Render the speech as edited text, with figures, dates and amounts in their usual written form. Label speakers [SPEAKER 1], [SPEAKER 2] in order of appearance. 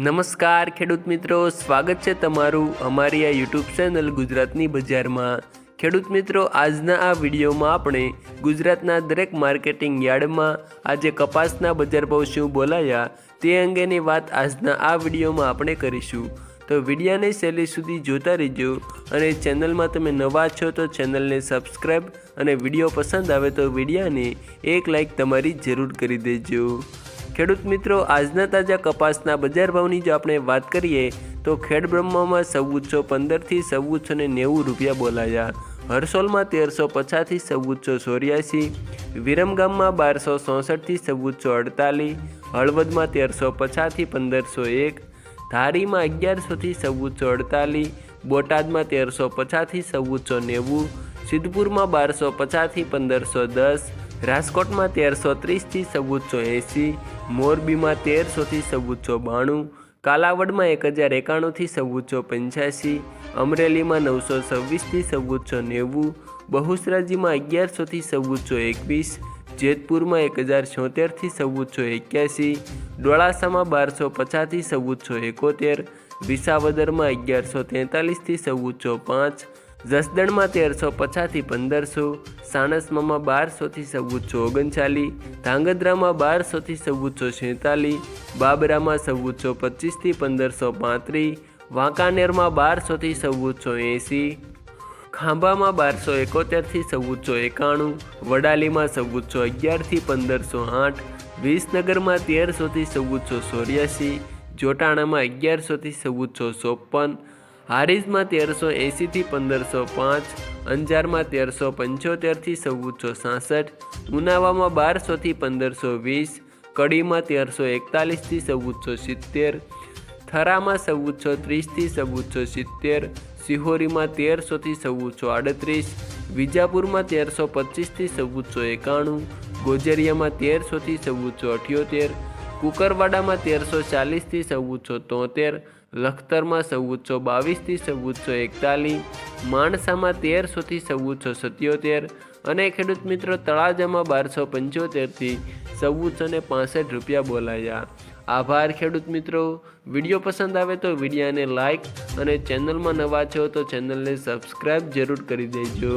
[SPEAKER 1] નમસ્કાર ખેડૂત મિત્રો, સ્વાગત છે તમારું અમારી આ યુટ્યુબ ચેનલ ગુજરાતની બજારમાં। ખેડૂત મિત્રો, આજના આ વિડીયોમાં આપણે ગુજરાતના દરેક માર્કેટિંગ યાર્ડમાં આજે કપાસના બજાર ભાવ શું બોલાયા તે અંગેની વાત આજના આ વિડીયોમાં આપણે કરીશું। તો વિડીયોને છેલ્લે સુધી જોતા રહેજો અને ચેનલમાં તમે નવા છો તો ચેનલને સબસ્ક્રાઈબ અને વિડીયો પસંદ આવે તો વિડીયોને એક લાઈક તમારી જરૂર કરી દેજો। ખેડૂત મિત્રો, આજના તાજા કપાસના બજાર ભાવની જો આપણે વાત કરીએ તો ખેડબ્રહ્મામાં 1415 થી 1490 રૂપિયા બોલાયા। હરસોલમાં 1350 થી 1484, વિરમગામમાં 1264 થી 1448, હળવદમાં 1350 થી 1501, ધારીમાં 1100 થી 1448, બોટાદમાં 1350 થી 1490, સિદ્ધપુરમાં 1250 થી 1510, રાજકોટમાં 1330 થી 1480, મોરબીમાં 1300 થી 1492, કાલાવડમાં 1091 થી 1485, અમરેલીમાં 926 થી 1490, બહુચરાજીમાં 1100 થી 1421, જેતપુરમાં 1076 થી 1481, ડોળાસામાં 1250 થી 1471, વિસાવદરમાં 1143 થી 1405, જસદણમાં 1350 થી 1500, સાણસમામાં 1200 થી 1439, ધાંગધ્રામાં 1200 થી 1446, બાબરામાં 1425 થી 1535, વાંકાનેરમાં 1200 થી 1480, ખાંભામાં 1271 થી 1491, વડાલીમાં 1411 થી 1508, વિસનગરમાં 1300 થી 1484, જોટાણામાં 1100 થી 1454, હારીજમાં 1380 થી 1505, અંજારમાં 1375 થી 1467, ઉનાવામાં 1200 થી 1520, કડીમાં 1341 થી 1470, થરામાં 1430 થી 1470, સિહોરીમાં 1300 થી 1438, વિજાપુરમાં 1325 થી 1491, ગોજરિયામાં 1300 થી 1478, કુકરવાડામાં 1340 થી 1473, લખતરમાં 1422 થી 1441, માણસામાં 1300 થી 1477 અને ખેડૂત મિત્રો તળાજામાં 1275 થી 1465 રૂપિયા બોલાયા। આભાર ખેડૂત મિત્રો। વિડીયો પસંદ આવે તો વિડીયોને લાઈક અને ચેનલમાં નવા છો તો ચેનલને સબસ્ક્રાઈબ જરૂર કરી દેજો।